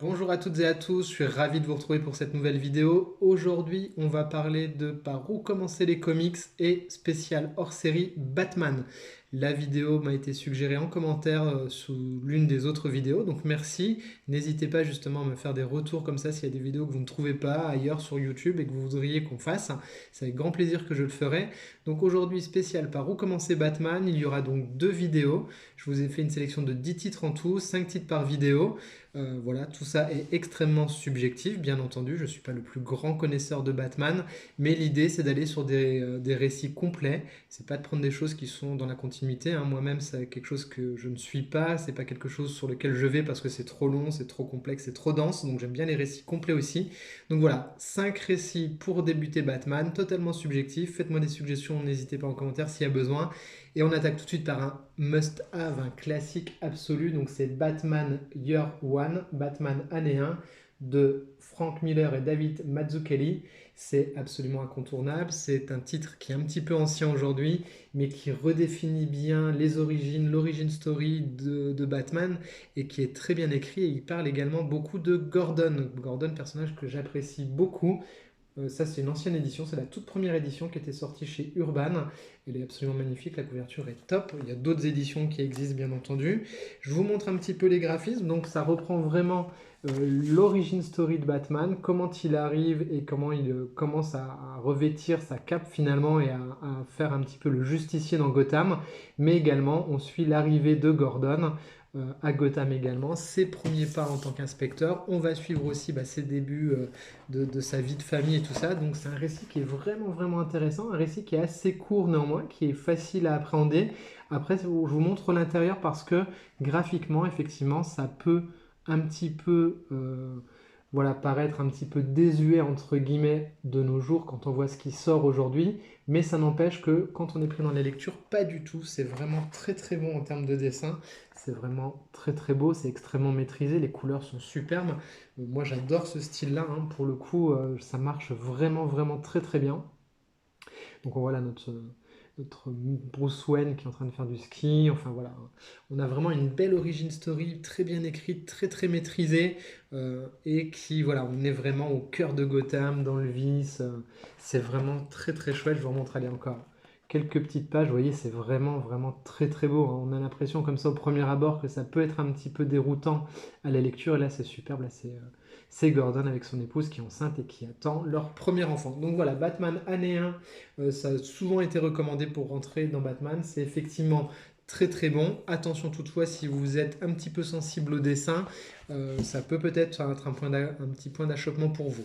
Bonjour à toutes et à tous, je suis ravi de vous retrouver pour cette nouvelle vidéo. Aujourd'hui, on va parler de par où commencer les comics et spécial hors série Batman. La vidéo m'a été suggérée en commentaire sous l'une des autres vidéos, donc merci. N'hésitez pas justement à me faire des retours comme ça s'il y a des vidéos que vous ne trouvez pas ailleurs sur YouTube et que vous voudriez qu'on fasse. C'est avec grand plaisir que je le ferai. Donc aujourd'hui, spécial par où commencer Batman, il y aura donc deux vidéos. Je vous ai fait une sélection de 10 titres en tout, 5 titres par vidéo. Voilà, tout ça est extrêmement subjectif, bien entendu. Je ne suis pas le plus grand connaisseur de Batman, mais l'idée c'est d'aller sur des récits complets. C'est pas de prendre des choses qui sont dans la continuité, hein. Moi-même, c'est quelque chose que je ne suis pas. C'est pas quelque chose sur lequel je vais parce que c'est trop long, c'est trop complexe, c'est trop dense. Donc j'aime bien les récits complets aussi. Donc voilà, 5 récits pour débuter Batman, totalement subjectif. Faites-moi des suggestions, n'hésitez pas en commentaire s'il y a besoin. Et on attaque tout de suite par un must-have, un classique absolu. Donc c'est Batman Year One, Batman année 1 de Frank Miller et David Mazzucchelli. C'est absolument incontournable. C'est un titre qui est un petit peu ancien aujourd'hui, mais qui redéfinit bien les origines, l'origine story de Batman et qui est très bien écrit. Et il parle également beaucoup de Gordon. Gordon, personnage que j'apprécie beaucoup. Ça, c'est une ancienne édition, c'est la toute première édition qui était sortie chez Urban. Elle est absolument magnifique, la couverture est top. Il y a d'autres éditions qui existent, bien entendu. Je vous montre un petit peu les graphismes. Donc, ça reprend vraiment l'origine story de Batman, comment il arrive et comment il commence à revêtir sa cape finalement et à faire un petit peu le justicier dans Gotham. Mais également, on suit l'arrivée de Gordon à Gotham également, ses premiers pas en tant qu'inspecteur. On va suivre aussi ses débuts de sa vie de famille et tout ça. Donc c'est un récit qui est vraiment vraiment intéressant, un récit qui est assez court néanmoins, qui est facile à appréhender. Après, je vous montre l'intérieur parce que graphiquement, effectivement, ça peut un petit peu voilà, paraître un petit peu désuet entre guillemets de nos jours quand on voit ce qui sort aujourd'hui, mais ça n'empêche que quand on est pris dans la lecture, pas du tout. C'est vraiment très très bon en termes de dessin. C'est vraiment très très beau, c'est extrêmement maîtrisé, les couleurs sont superbes. Moi j'adore ce style-là, hein. Pour le coup ça marche vraiment vraiment très très bien. Donc voilà notre Bruce Wayne qui est en train de faire du ski, enfin voilà. On a vraiment une belle origin story, très bien écrite, très très maîtrisée, et qui, voilà, on est vraiment au cœur de Gotham, dans le vice. C'est vraiment très très chouette, je vous remontre, allez encore quelques petites pages, vous voyez, c'est vraiment vraiment très très beau, hein. On a l'impression comme ça au premier abord que ça peut être un petit peu déroutant à la lecture, et là c'est superbe, là c'est Gordon avec son épouse qui est enceinte et qui attend leur premier enfant. Donc voilà, Batman année 1, ça a souvent été recommandé pour rentrer dans Batman. C'est effectivement très très bon. Attention toutefois, si vous êtes un petit peu sensible au dessin, ça peut peut-être être un petit point d'achoppement pour vous.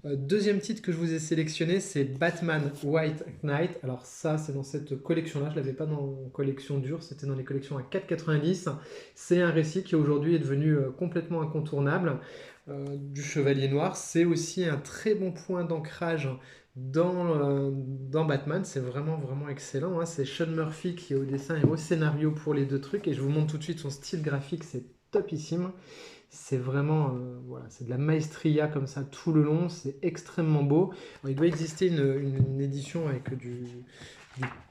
Deuxième titre que je vous ai sélectionné, c'est Batman White Knight. Alors ça, c'est dans cette collection-là. Je ne l'avais pas dans collection dure, c'était dans les collections à 4,90. C'est un récit qui aujourd'hui est devenu complètement incontournable du Chevalier Noir. C'est aussi un très bon point d'ancrage dans Batman. C'est vraiment vraiment excellent, hein. C'est Sean Murphy qui est au dessin et au scénario pour les deux trucs. Et je vous montre tout de suite son style graphique, c'est topissime. C'est vraiment, voilà, c'est de la maestria comme ça tout le long, c'est extrêmement beau. Alors, il doit exister une édition avec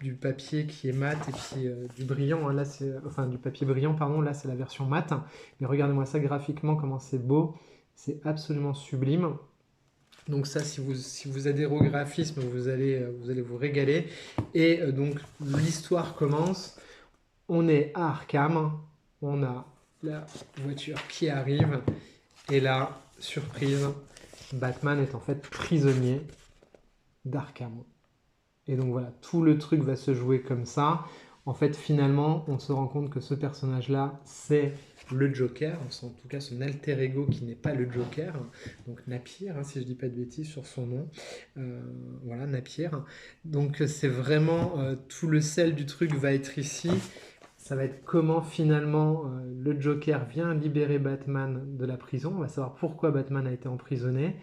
du papier qui est mat et puis du brillant, hein. Là, enfin du papier brillant, pardon, là c'est la version mat. Mais regardez-moi ça graphiquement, comment c'est beau, c'est absolument sublime. Donc ça, si vous adhérez au graphisme, vous allez vous régaler. Et donc l'histoire commence, on est à Arkham, on a la voiture qui arrive, et là, surprise, Batman est en fait prisonnier d'Arkham. Et donc voilà, tout le truc va se jouer comme ça. En fait, finalement, on se rend compte que ce personnage-là, c'est le Joker, en tout cas son alter ego qui n'est pas le Joker, donc Napier, hein, si je ne dis pas de bêtises sur son nom. Voilà, Napier. Donc c'est vraiment tout le sel du truc va être ici. Ça va être comment finalement le Joker vient libérer Batman de la prison. On va savoir pourquoi Batman a été emprisonné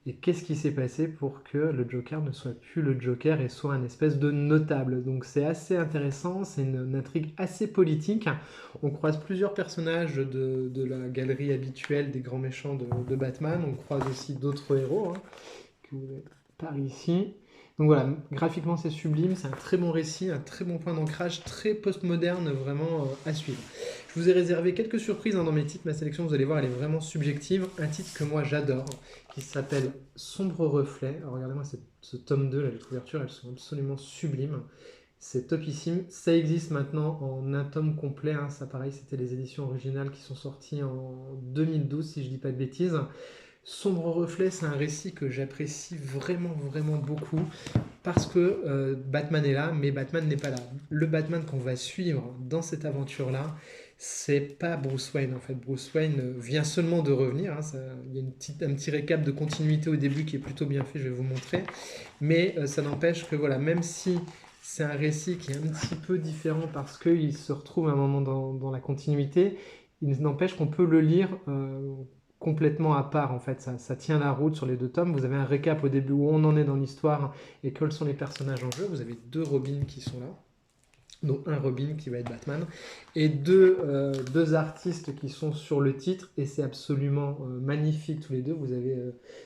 et qu'est-ce qui s'est passé pour que le Joker ne soit plus le Joker et soit un espèce de notable. Donc c'est assez intéressant, c'est une intrigue assez politique. On croise plusieurs personnages de la galerie habituelle des grands méchants de Batman. On croise aussi d'autres héros, hein, que vous avez par ici. Donc voilà, graphiquement c'est sublime, c'est un très bon récit, un très bon point d'ancrage, très postmoderne vraiment à suivre. Je vous ai réservé quelques surprises dans mes titres. Ma sélection, vous allez voir, elle est vraiment subjective. Un titre que moi j'adore, qui s'appelle Sombre Reflet. Alors regardez-moi ce tome 2, là, les couvertures, elles sont absolument sublimes. C'est topissime. Ça existe maintenant en un tome complet, hein. Ça pareil, c'était les éditions originales qui sont sorties en 2012, si je dis pas de bêtises. Sombre Reflet, c'est un récit que j'apprécie vraiment, vraiment beaucoup parce que Batman est là, mais Batman n'est pas là. Le Batman qu'on va suivre dans cette aventure-là, c'est pas Bruce Wayne en fait. Bruce Wayne vient seulement de revenir, hein. Il y a un petit récap de continuité au début qui est plutôt bien fait, je vais vous montrer. Mais ça n'empêche que voilà, même si c'est un récit qui est un petit peu différent parce qu'il se retrouve à un moment dans la continuité, il n'empêche qu'on peut le lire complètement à part en fait, ça tient la route sur les deux tomes. Vous avez un récap au début où on en est dans l'histoire et quels sont les personnages en jeu. Vous avez deux Robins qui sont là, donc un Robin qui va être Batman, et deux artistes qui sont sur le titre, et c'est absolument magnifique tous les deux. Vous avez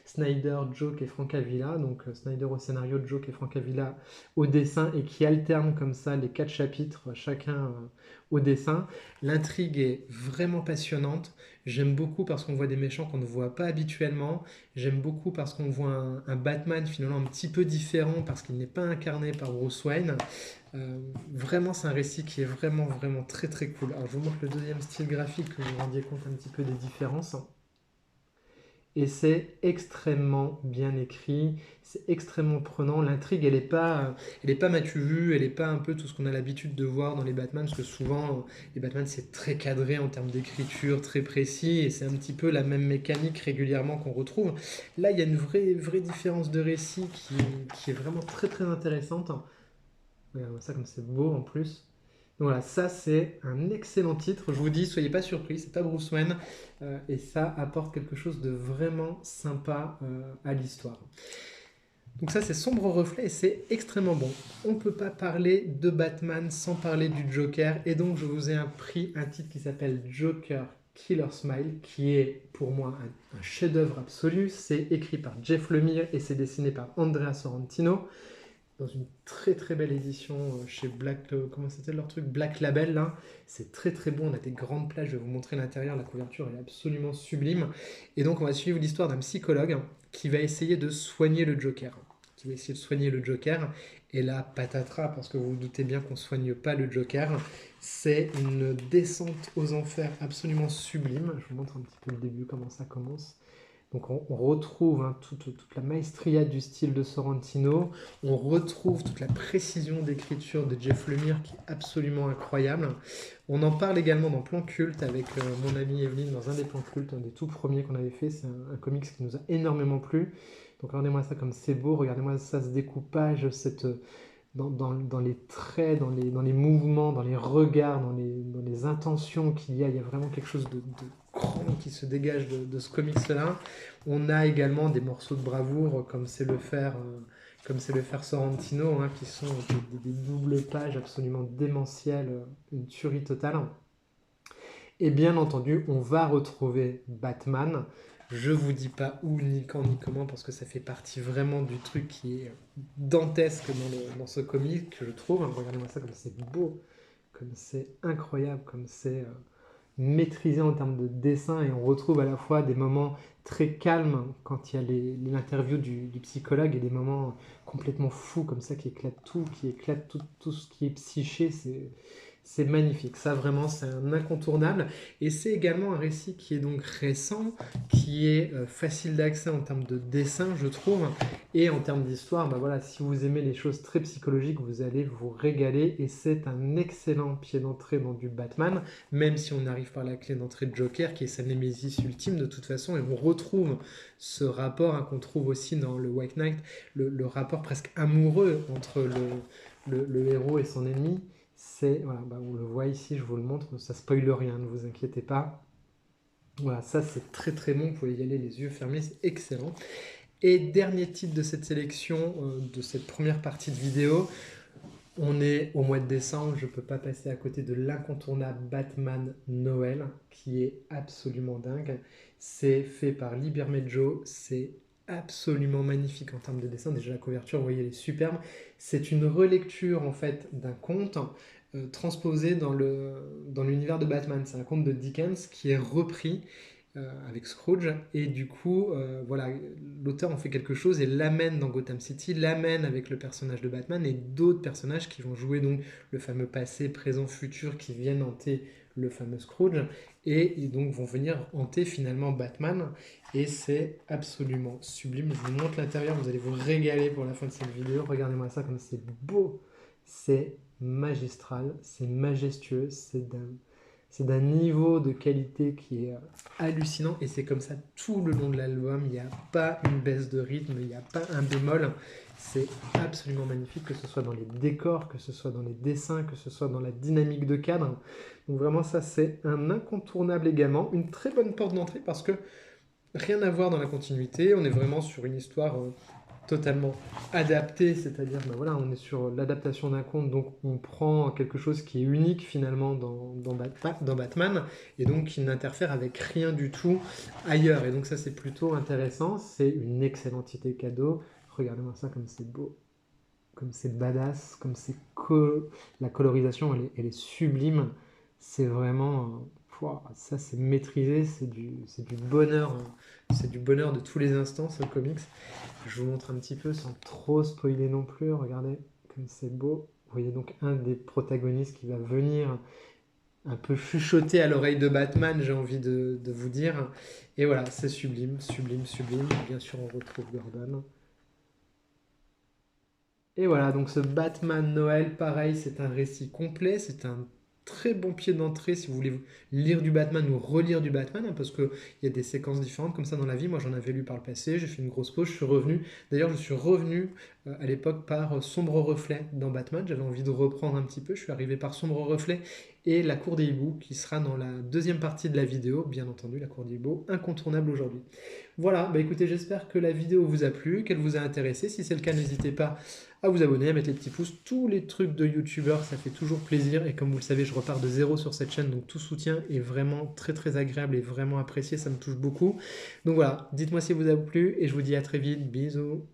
Snyder, Joke et Francavilla, donc Snyder au scénario, Joke et Francavilla au dessin, et qui alternent comme ça les 4 chapitres, chacun au dessin. L'intrigue est vraiment passionnante. J'aime beaucoup parce qu'on voit des méchants qu'on ne voit pas habituellement. J'aime beaucoup parce qu'on voit un Batman finalement un petit peu différent parce qu'il n'est pas incarné par Bruce Wayne. Vraiment, c'est un récit qui est vraiment, vraiment très, très cool. Alors, je vous montre le deuxième style graphique que vous vous rendiez compte un petit peu des différences. Et c'est extrêmement bien écrit, c'est extrêmement prenant. L'intrigue, elle est pas m'as-tu vu, elle n'est pas un peu tout ce qu'on a l'habitude de voir dans les Batman, parce que souvent, les Batman, c'est très cadré en termes d'écriture, très précis, et c'est un petit peu la même mécanique régulièrement qu'on retrouve. Là, il y a une vraie différence de récit qui est vraiment très, très intéressante. Regardez ça comme c'est beau en plus. Donc voilà, ça c'est un excellent titre. Je vous dis, soyez pas surpris, c'est pas Bruce Wayne et ça apporte quelque chose de vraiment sympa à l'histoire. Donc ça c'est Sombre Reflet et c'est extrêmement bon. On ne peut pas parler de Batman sans parler du Joker et donc je vous ai pris un titre qui s'appelle Joker Killer Smile qui est pour moi un chef-d'œuvre absolu. C'est écrit par Jeff Lemire et c'est dessiné par Andrea Sorrentino dans une très très belle édition chez Black, comment c'était leur truc, Black Label là. C'est très très bon, on a des grandes plages, je vais vous montrer l'intérieur, la couverture est absolument sublime. Et donc on va suivre l'histoire d'un psychologue qui va essayer de soigner le Joker. Et là, patatras, parce que vous vous doutez bien qu'on ne soigne pas le Joker, c'est une descente aux enfers absolument sublime. Je vous montre un petit peu le début, comment ça commence. Donc on retrouve toute la maestria du style de Sorrentino, on retrouve toute la précision d'écriture de Jeff Lemire qui est absolument incroyable. On en parle également dans Plan Culte avec mon amie Evelyne dans un des plans cultes, un des tout premiers qu'on avait fait, c'est un comics qui nous a énormément plu. Donc regardez-moi ça comme c'est beau, regardez-moi ça, ce découpage, dans les traits, dans les mouvements, dans les regards, dans les intentions qu'il y a vraiment quelque chose de grand qui se dégage de ce comics-là. On a également des morceaux de bravoure comme c'est le faire Sorrentino, qui sont des doubles pages absolument démentielles, une tuerie totale. Et bien entendu, on va retrouver Batman. Je vous dis pas où, ni quand, ni comment, parce que ça fait partie vraiment du truc qui est dantesque dans ce comic, je trouve. Regardez-moi ça, comme c'est beau, comme c'est incroyable, comme c'est maîtrisé en termes de dessin. Et on retrouve à la fois des moments très calmes quand il y a l'interview du psychologue et des moments complètement fous comme ça qui éclatent tout ce qui est psyché. C'est magnifique, ça vraiment c'est un incontournable et c'est également un récit qui est donc récent, qui est facile d'accès en termes de dessin je trouve et en termes d'histoire, bah voilà, si vous aimez les choses très psychologiques vous allez vous régaler et c'est un excellent pied d'entrée dans du Batman, même si on arrive par la clé d'entrée de Joker qui est sa némésis ultime de toute façon et on retrouve ce rapport qu'on trouve aussi dans le White Knight, le rapport presque amoureux entre le héros et son ennemi. Voilà, on le voit ici, je vous le montre, ça spoile rien, ne vous inquiétez pas. Voilà, ça c'est très très bon, vous pouvez y aller les yeux fermés, c'est excellent. Et dernier titre de cette sélection, de cette première partie de vidéo, on est au mois de décembre, je ne peux pas passer à côté de l'incontournable Batman Noël, qui est absolument dingue. C'est fait par Lee Bermejo, c'est absolument magnifique en termes de dessin. Déjà la couverture, vous voyez, elle est superbe. C'est une relecture en fait d'un conte transposé dans l'univers de Batman. C'est un conte de Dickens qui est repris avec Scrooge, et du coup, voilà, l'auteur en fait quelque chose et l'amène dans Gotham City, l'amène avec le personnage de Batman et d'autres personnages qui vont jouer donc le fameux passé, présent, futur qui viennent hanter le fameux Scrooge, et ils donc vont venir hanter finalement Batman, et c'est absolument sublime. Je vous montre l'intérieur, vous allez vous régaler pour la fin de cette vidéo. Regardez-moi ça comme c'est beau, c'est magistral, c'est majestueux, c'est d'un niveau de qualité qui est hallucinant, et c'est comme ça tout le long de l'album. Il n'y a pas une baisse de rythme, il n'y a pas un bémol. C'est absolument magnifique, que ce soit dans les décors, que ce soit dans les dessins, que ce soit dans la dynamique de cadre. Donc vraiment ça c'est un incontournable également, une très bonne porte d'entrée parce que rien à voir dans la continuité, on est vraiment sur une histoire totalement adapté, c'est-à-dire ben voilà, on est sur l'adaptation d'un conte, donc on prend quelque chose qui est unique finalement dans Batman, et donc qui n'interfère avec rien du tout ailleurs, et donc ça c'est plutôt intéressant, c'est une excellente idée cadeau. Regardez-moi ça comme c'est beau, comme c'est badass, comme la colorisation elle est sublime, c'est vraiment... ça c'est maîtrisé, c'est du bonheur, c'est du bonheur de tous les instants ce comics. Je vous montre un petit peu sans trop spoiler non plus, regardez comme c'est beau. Vous voyez donc un des protagonistes qui va venir un peu chuchoter à l'oreille de Batman, j'ai envie de vous dire. Et voilà, c'est sublime, sublime, sublime. Bien sûr on retrouve Gordon. Et voilà, donc ce Batman Noël, pareil, c'est un récit complet, c'est un très bon pied d'entrée si vous voulez lire du Batman ou relire du Batman, hein, parce qu'il y a des séquences différentes comme ça dans la vie. Moi j'en avais lu par le passé, j'ai fait une grosse pause, je suis revenu. D'ailleurs je suis revenu à l'époque par Sombre Reflet dans Batman, j'avais envie de reprendre un petit peu, je suis arrivé par Sombre Reflet et La Cour des Hiboux qui sera dans la deuxième partie de la vidéo, bien entendu La Cour des Hiboux, incontournable aujourd'hui. Voilà, bah écoutez, j'espère que la vidéo vous a plu, qu'elle vous a intéressé. Si c'est le cas, n'hésitez pas à vous abonner, à mettre les petits pouces. Tous les trucs de youtubeurs, ça fait toujours plaisir. Et comme vous le savez, je repars de zéro sur cette chaîne, donc tout soutien est vraiment très très agréable et vraiment apprécié, ça me touche beaucoup. Donc voilà, dites-moi si vous a plu et je vous dis à très vite. Bisous.